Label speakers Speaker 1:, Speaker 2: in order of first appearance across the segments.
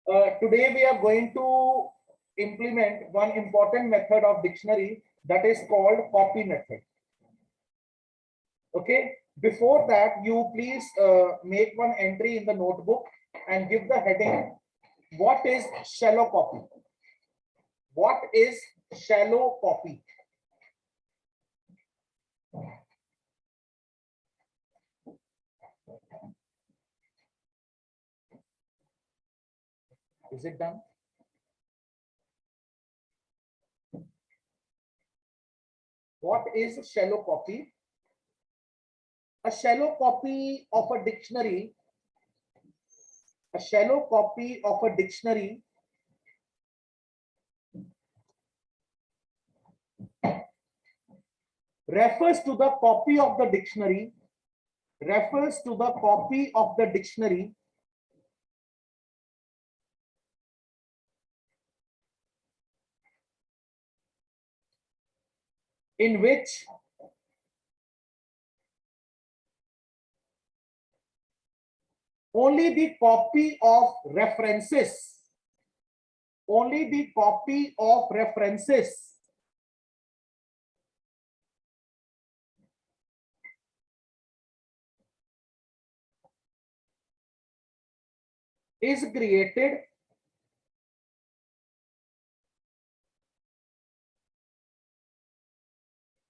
Speaker 1: Today we are going to implement one important method of dictionary that is called copy method. Okay. Before that, you please make one entry in the notebook and give the heading. What is shallow copy? What is shallow copy? Is it done? What is shallow copy? A shallow copy of a dictionary, a shallow copy of a dictionary refers to the copy of the dictionary, refers to the copy of the dictionary in which only the copy of references, only the copy of references is created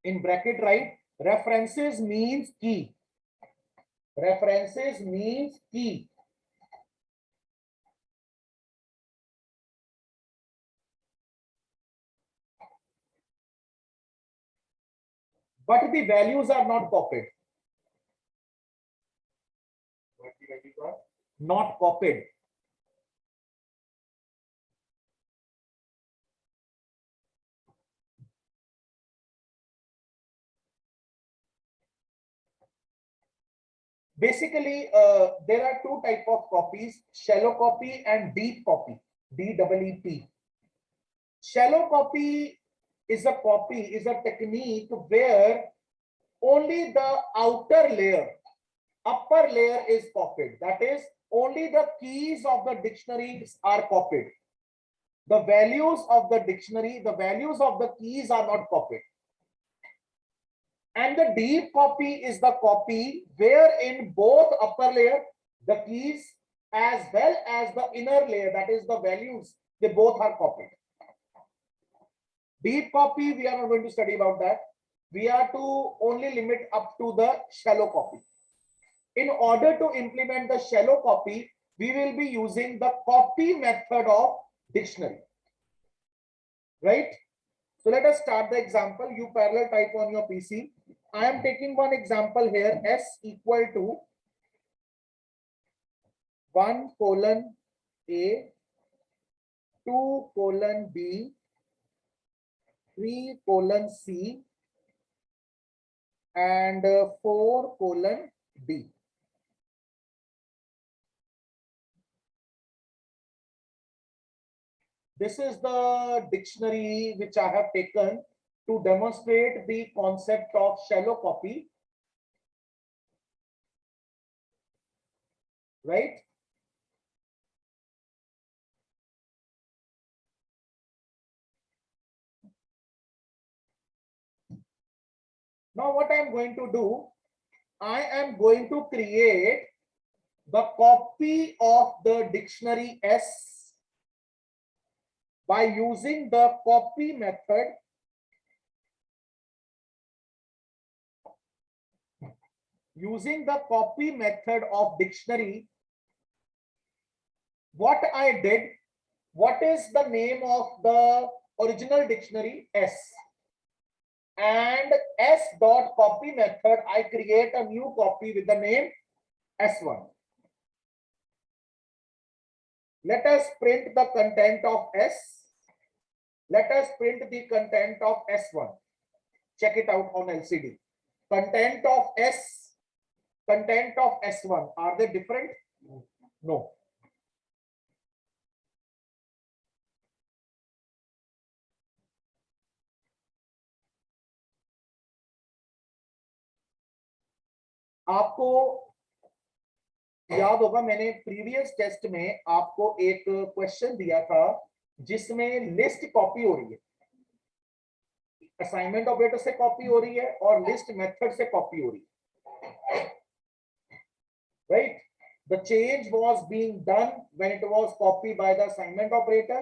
Speaker 1: in bracket, right? References means key. References means key. But the values are not copied. Not copied. Basically, there are two types of copies: shallow copy and deep copy. DEEP. Shallow copy is a technique where only the outer layer, upper layer is copied. That is, only the keys of the dictionaries are copied. The values of the dictionary, the values of the keys are not copied. And the deep copy is the copy where in both upper layer, the keys, as well as the inner layer, that is the values, they both are copied. Deep copy, we are not going to study about that. We are to only limit up to the shallow copy. In order to implement the shallow copy, we will be using the copy method of dictionary. Right? So let us start the example. You parallel type on your PC. I am taking one example here. S equal to 1:A, 2:B, 3:C, and 4:D. This is the dictionary which I have taken to demonstrate the concept of shallow copy. Right? Now what I am going to do, I am going to create the copy of the dictionary S by using the copy method. Using the copy method of dictionary, what I did, what is the name of the original dictionary? S. And S dot copy method, I create a new copy with the name S1. Let us print the content of S. Let us print the content of S1. Check it out on LCD. Content of S, content of S1, are they different? No. आपको याद होगा मैंने previous test में आपको एक question दिया था जिसमें लिस्ट कॉपी हो रही है, असाइनमेंट ऑपरेटर से कॉपी हो रही है और लिस्ट मेथड से कॉपी हो रही है, right? The change was being done when it was copied by the assignment operator,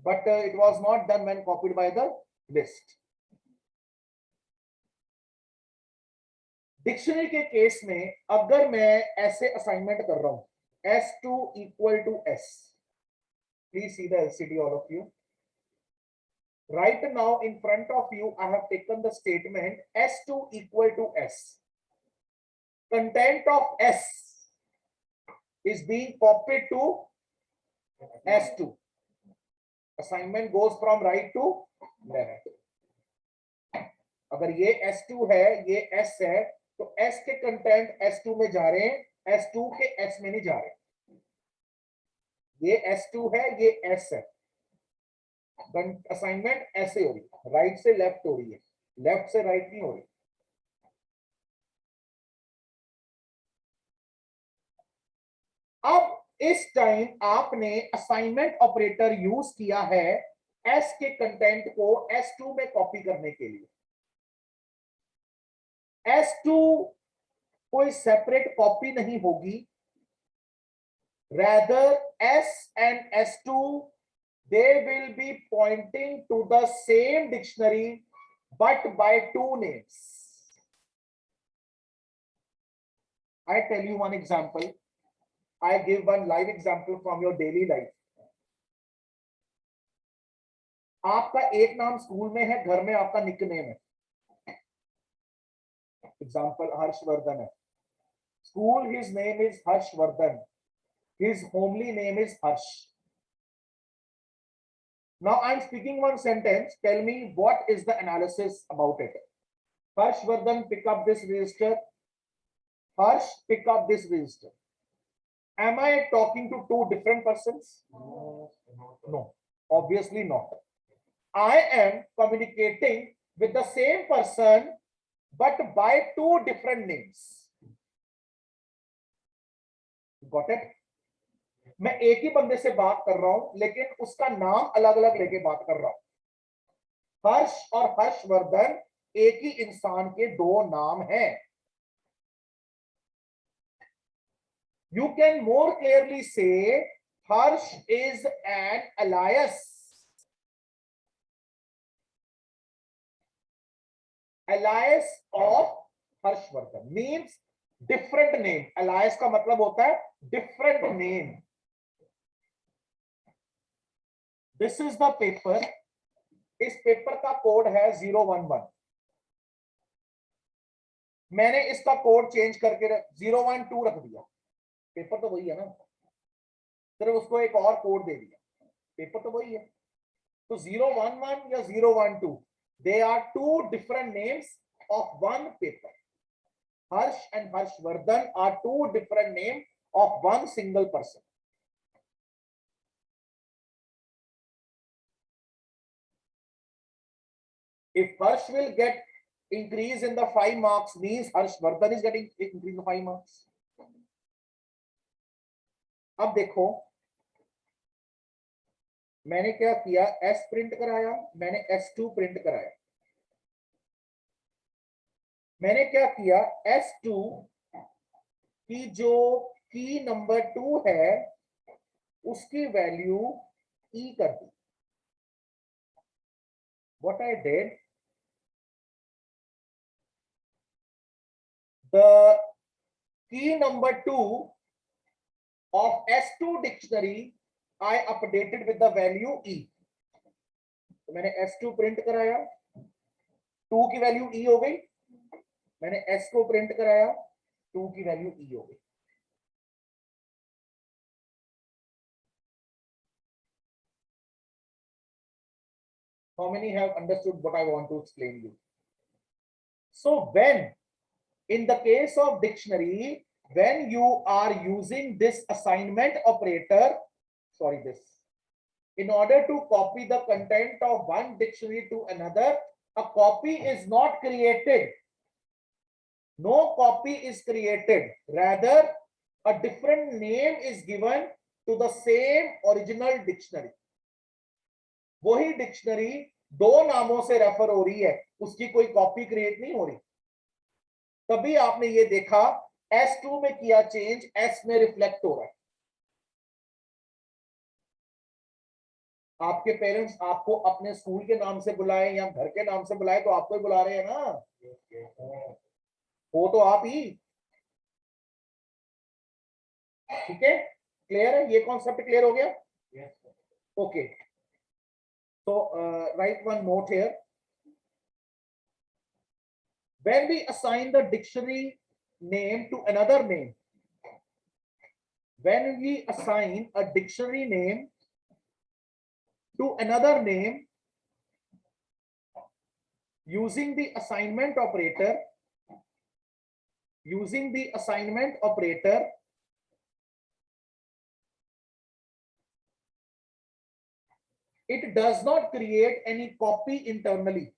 Speaker 1: but it was not done when copied by the list. Dictionary के केस में अगर मैं ऐसे असाइनमेंट कर रहा हूं S2 equal to S, please see the LCD all of you. Right now in front of you I have taken the statement S2 equal to S. Content of S is being copied to S2. Assignment goes from right to left. अगर ये S2 है, ये S है, तो S के content S2 में जा रहे हैं, S2 के S में नहीं जा रहे. ये S2 है, ये S है. असाइनमेंट ऐसे हो रही है, राइट से लेफ्ट हो रही है, लेफ्ट से राइट नहीं हो रही. अब इस टाइम आपने असाइनमेंट ऑपरेटर यूज किया है S के कंटेंट को S2 में कॉपी करने के लिए. S2 कोई सेपरेट कॉपी नहीं होगी, rather S and S2 they will be pointing to the same dictionary but by two names. I tell you one example. I give one live example from your daily life. आपका एक नाम school में है, घर में आपका nickname है. Example Harshvardhan है. School his name is Harshvardhan, his homely name is Harsh. Now I am speaking one sentence. Tell me what is the analysis about it. Harshvardhan, pick up this register. Harsh, pick up this register. Am I talking to two different persons? No, obviously not. I am communicating with the same person but by two different names. Got it? मैं एक ही बंदे से बात कर रहा हूं लेकिन उसका नाम अलग अलग लेके बात कर रहा हूं. हर्ष और हर्षवर्धन एक ही इंसान के दो नाम हैं. You can more clearly say Harsh is an alias. Alias of Harshvardhan means different name. Alias का मतलब होता है different name. This is the paper. इस पेपर का कोड है 011. मैंने इसका कोड चेंज करके 012 रख दिया. पेपर तो वही है ना, सिर्फ उसको एक और कोड दे दिया. पेपर तो वही है. तो 011 या 012 they are two different names of one paper. Harsh and Harshvardhan are two different names of one single person. If Harsh will get increase in the 5 marks, means Harshvardhan is getting increase in 5 marks. अब देखो मैंने क्या किया, S print कराया, मैंने S2 print कराया. मैंने क्या किया, S2 की जो की नंबर 2 है उसकी वैल्यू E कर दी. What I did, the key number 2 of S2 dictionary I updated with the value E. तो मैंने S2 प्रिंट कराया, 2 की वैल्यू E हो गई. मैंने S को प्रिंट कराया, 2 की वैल्यू E हो गई. How many have understood what I want to explain you? So when in the case of dictionary, when you are using this assignment operator, in order to copy the content of one dictionary to another, a copy is not created. No copy is created. Rather, a different name is given to the same original dictionary. वही dictionary दो नामों से refer हो रही है, उसकी कोई copy create नहीं हो रही। तभी आपने ये देखा S2 में किया चेंज, S में रिफ्लेक्ट हो रहा है। आपके पेरेंट्स आपको अपने स्कूल के नाम से बुलाए या घर के नाम से बुलाए तो आपको ही बुला रहे हैं ना, वो तो आप ही। ठीक है, क्लियर है, ये कॉन्सेप्ट क्लियर हो गया? Okay, so write one note here. When we assign the dictionary name to another name, when we assign a dictionary name to another name using the assignment operator, it does not create any copy internally.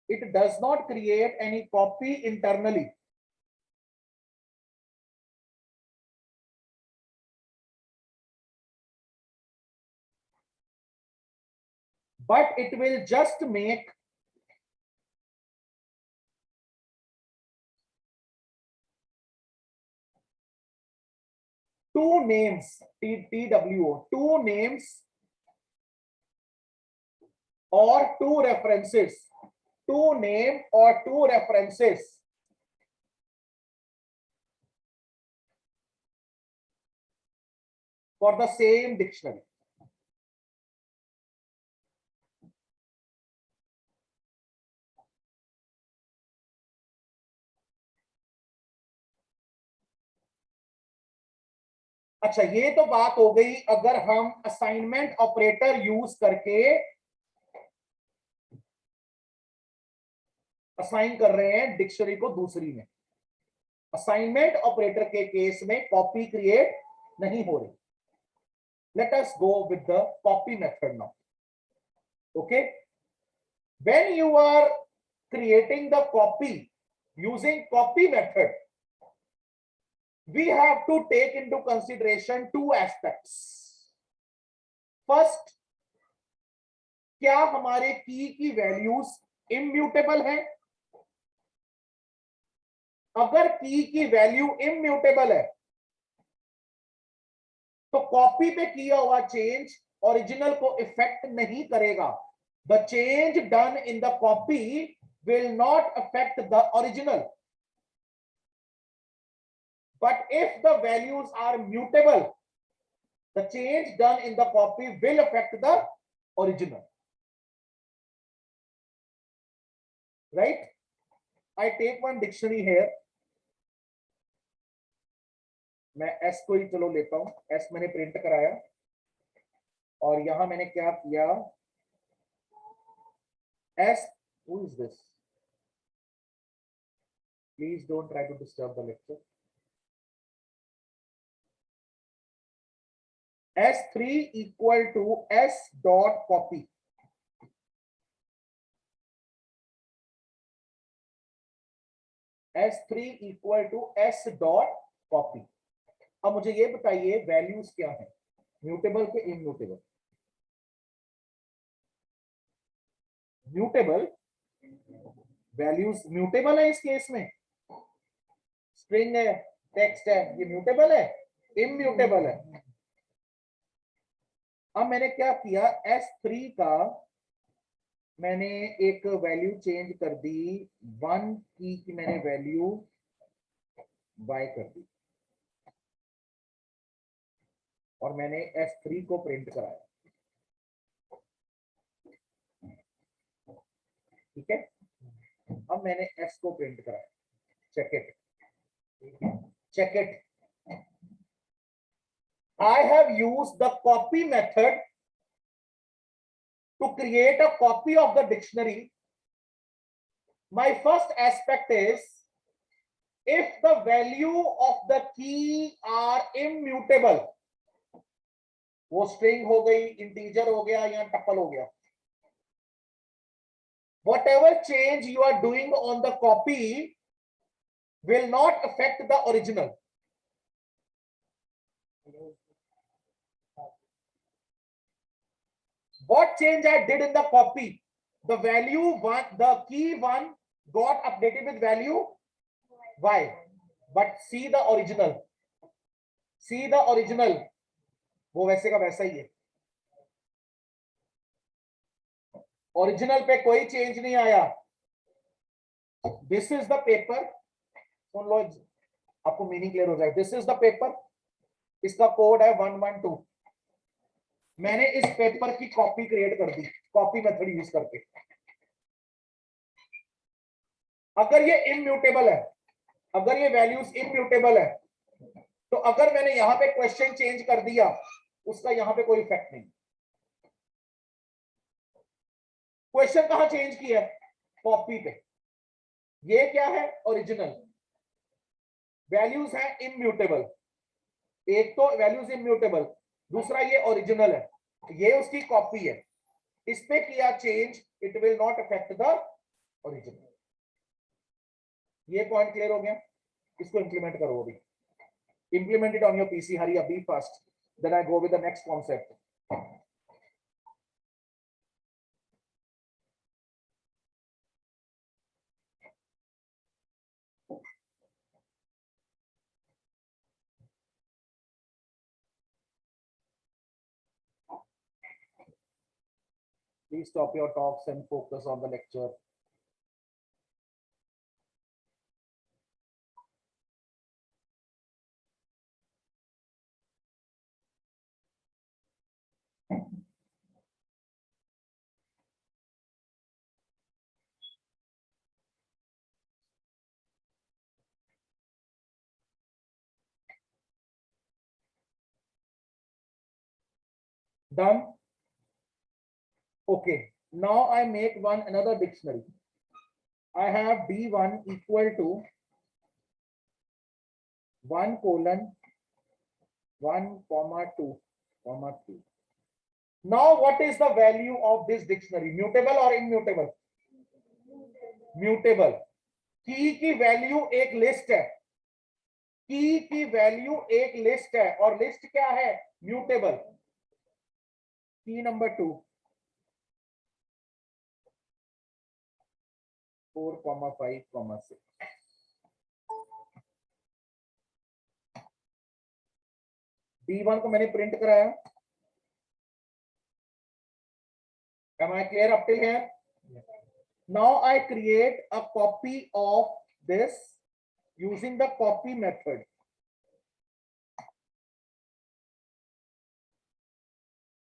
Speaker 1: It does not create any copy internally. But it will just make two names, TWO, two names or two references, two name or two references for the same dictionary. अच्छा, ये तो बात हो गई अगर हम assignment operator use करके assign कर रहे हैं डिक्शनरी को दूसरी में। असाइनमेंट ऑपरेटर के केस में कॉपी क्रिएट नहीं हो रही। Let us go with the copy method now. Okay, when you are creating the copy using copy method, we have to take into consideration two aspects. First, क्या हमारे की values immutable है? अगर की value immutable है तो copy पे किया हुआ चेंज ओरिजिनल को इफेक्ट नहीं करेगा। The change done in the copy will not affect the original. But if the values are mutable, the change done in the copy will affect the original. Right? I take one dictionary here. मैं S को ही चलो लेता हूं। S मैंने print कराया और यहां मैंने क्या किया, S, who is this? Please don't try to disturb the lecture. S3 equal to S dot copy. S3 equal to S dot copy. अब मुझे ये बताइए वैल्यूज क्या है, म्यूटेबल के इम्यूटेबल? म्यूटेबल वैल्यूज म्यूटेबल है इस केस में। स्ट्रिंग है, टेक्स्ट है, ये म्यूटेबल है, इम्यूटेबल है। अब मैंने क्या किया, S3 का मैंने एक वैल्यू चेंज कर दी, 1 की मैंने वैल्यू y कर दी और मैंने S3 को प्रिंट कराया। ठीक है, अब मैंने S को प्रिंट कराया। Check it, check it. I have used the copy method to create a copy of the dictionary. My first aspect is if the value of the key are immutable, वो string हो गई, integer हो गया या tuple हो गया, whatever change you are doing on the copy will not affect the original. What change I did in the copy? The value one, the key one got updated with value y, but see the original. See the original. वो वैसे का वैसा ही है. Original पे कोई change नहीं आया. This is the paper. सुन लो, आपको मीनिंग क्लियर हो जाए. This is the paper. इसका कोड है 112. मैंने इस पेपर की कॉपी क्रिएट कर दी, कॉपी मेथड यूज करके. अगर ये इम्यूटेबल है, अगर ये वैल्यूज इम्यूटेबल है, तो अगर मैंने यहां पे क्वेश्चन चेंज कर दिया, उसका यहां पे कोई इफेक्ट नहीं. क्वेश्चन कहां चेंज किया है? कॉपी पे. ये क्या है? ओरिजिनल. वैल्यूज है इम्यूटेबल. एक तो वैल्यूज इम्यूटेबल, दूसरा ये ओरिजिनल है, ये उसकी कॉपी है. इस पे किया change, it will not affect the original. ये पॉइंट क्लियर हो गया. इसको इंप्लीमेंट करो अभी. Implement it on your PC. Hurry up, be fast. Then I go with the next concept. Please stop your talks and focus on the lecture. Done. Okay. Now I make another dictionary. I have D1 equal to 1:1,2,3. Now what is the value of this dictionary? Mutable or immutable? Mutable. की value एक list है. की value एक list है, और list क्या है? Mutable. की नंबर 2, 4,5,6. D1 को मैंने प्रिंट कराया. Am I clear up till here? Now I create a copy of this using the copy method.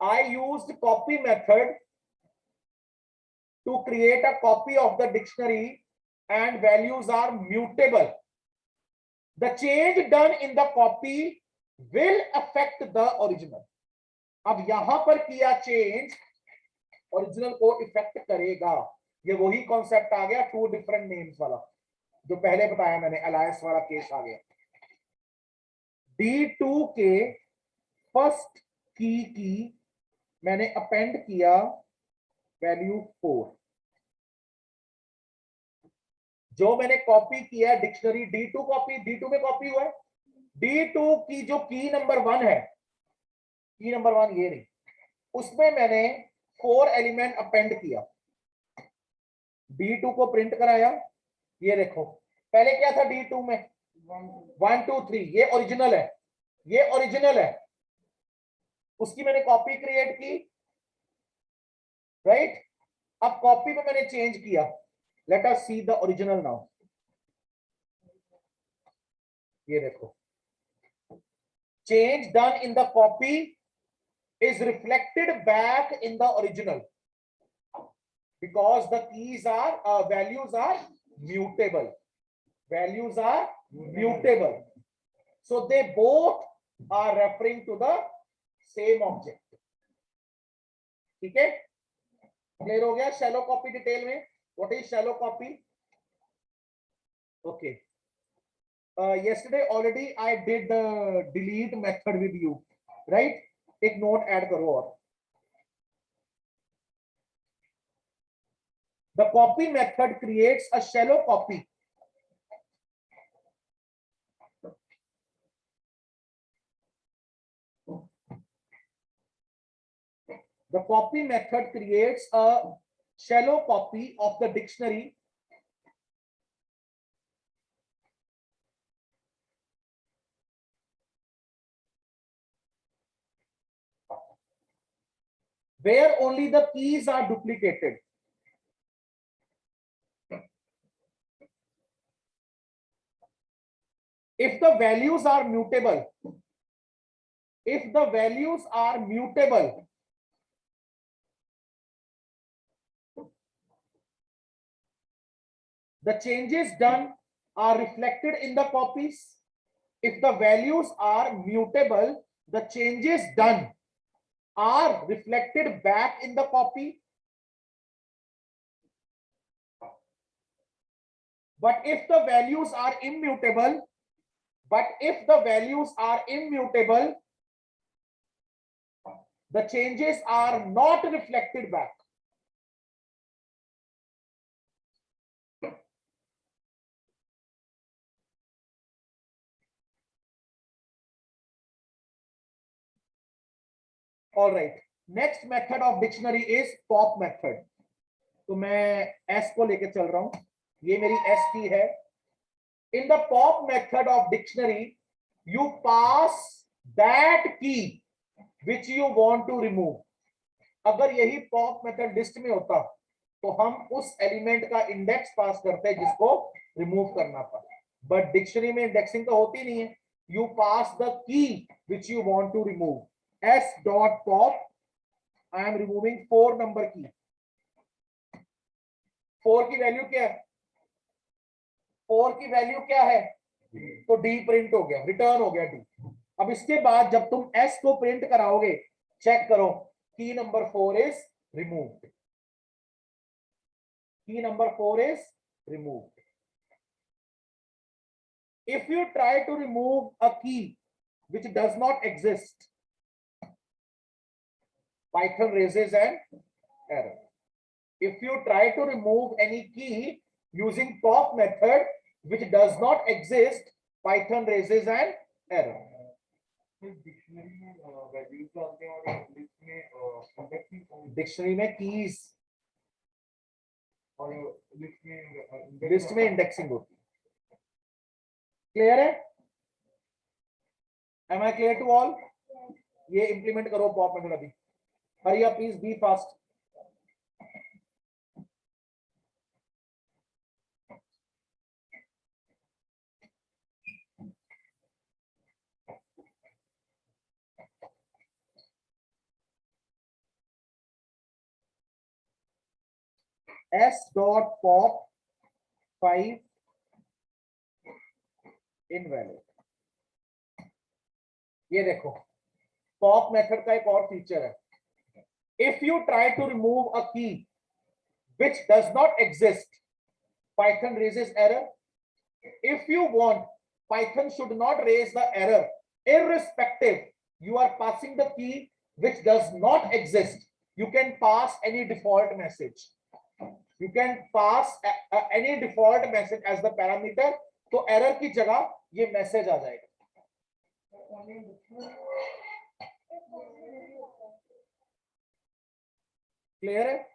Speaker 1: I used copy method to create a copy of the dictionary, and values are mutable. The change done in the copy will affect the original. अब यहां पर किया change original को effect करेगा. ये वही concept आ गया 2 different names वाला, जो पहले बताया मैंने. अलायंस वाला केस आ गया. D2 के फर्स्ट की मैंने अपेंड किया वैल्यू 4. जो मैंने कॉपी किया डिक्शनरी D2 कॉपी, D2 में कॉपी हुआ है. D2 की जो की नंबर 1 है, की नंबर 1 ये नहीं, उसमें मैंने 4 एलिमेंट अपेंड किया. D2 को प्रिंट कराया. ये देखो, पहले क्या था D2 में? 1 2 3. ये ओरिजिनल है, ये ओरिजिनल है. उसकी मैंने कॉपी क्रिएट की, राइट. अब कॉपी पे मैंने चेंज किया. Let us see the original now. ये देखो, change done in the copy is reflected back in the original because the keys are values are mutable. Values are mutable, so they both are referring to the same object. ठीक है, clear हो गया. Shallow copy detail में. What is shallow copy? Okay. Yesterday already I did the delete method with you, right? एक note add करो. और the copy method creates a shallow copy. The copy method creates a shallow copy of the dictionary where only the keys are duplicated. If the values are mutable, the changes done are reflected in the copies. If the values are mutable, the changes done are reflected back in the copy. But if the values are immutable, the changes are not reflected back. All right. Next method of dictionary is pop method. तो मैं S को लेके चल रहा हूं. ये मेरी S की है. In the pop method of dictionary, you pass that key which you want to remove. अगर यही pop method list में होता तो हम उस एलिमेंट का इंडेक्स पास करते हैं जिसको रिमूव करना पड़े. बट डिक्शनरी में इंडेक्सिंग तो होती नहीं है. You pass the key which you want to remove. S dot pop. I am removing 4 number key. 4 की वैल्यू क्या है? 4 की वैल्यू क्या है? तो D प्रिंट हो गया, रिटर्न हो गया D. अब इसके बाद जब तुम S को प्रिंट कराओगे, चेक करो की number 4 is removed. Key number 4 is removed. If you try to remove a key which does not exist, Python raises an error. If you try to remove any key using pop method which does not exist, Python raises an error. Dictionary में keys और list में indexing होती है. Clear है? Am I clear to all? ये implement करो pop method अभी. Hurry up please, be fast. S dot pop 5 invalid. ये देखो पॉप मेथड का एक और फीचर है. If you try to remove a key which does not exist, Python raises error. If you want, Python should not raise the error irrespective you are passing the key which does not exist. You can pass any default message. You can pass any default message as the parameter. तो error की जगह ये message आ जाएगा. Clear है?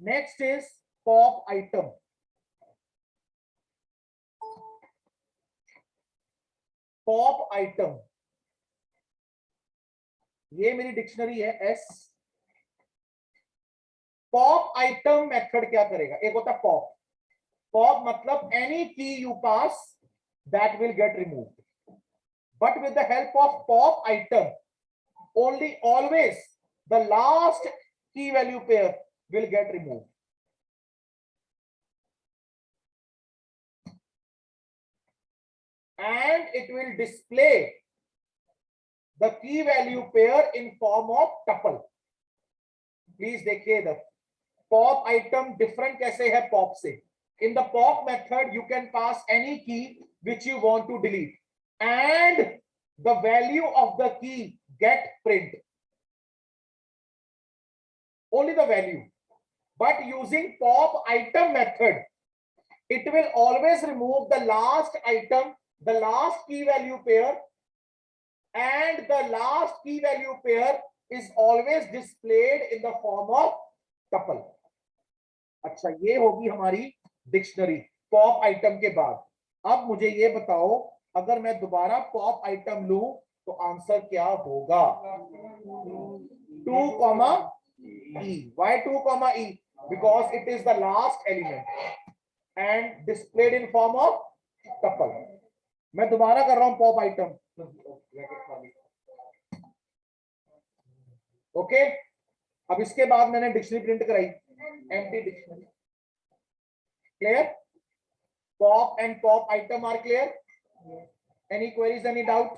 Speaker 1: Next is pop item. Pop item. ये मेरी dictionary है S. Pop item method क्या करेगा? एक होता है पॉप. पॉप मतलब any key you pass that will get removed. But with the help of pop item only always the last key value pair will get removed. And it will display the key value pair in form of tuple. Please देखिए the pop item different कैसे है pop से. In the pop method you can pass any key which you want to delete. and the value of the key get print. Only the value. But using pop item method, it will always remove the last item, the last key value pair, and the last key value pair is always displayed in the form of tuple. अच्छा, ये होगी हमारी dictionary pop item के बाद. अब मुझे ये बताओ, अगर मैं दोबारा पॉप आइटम लूं तो आंसर क्या होगा? 2, E. Why 2, E? Because it is the last element and displayed in form of tuple. मैं दोबारा कर रहा हूं पॉप आइटम. ओके, अब इसके बाद मैंने डिक्शनरी प्रिंट कराई, empty dictionary. Clear? Pop and pop item are clear? Any queries, any doubt?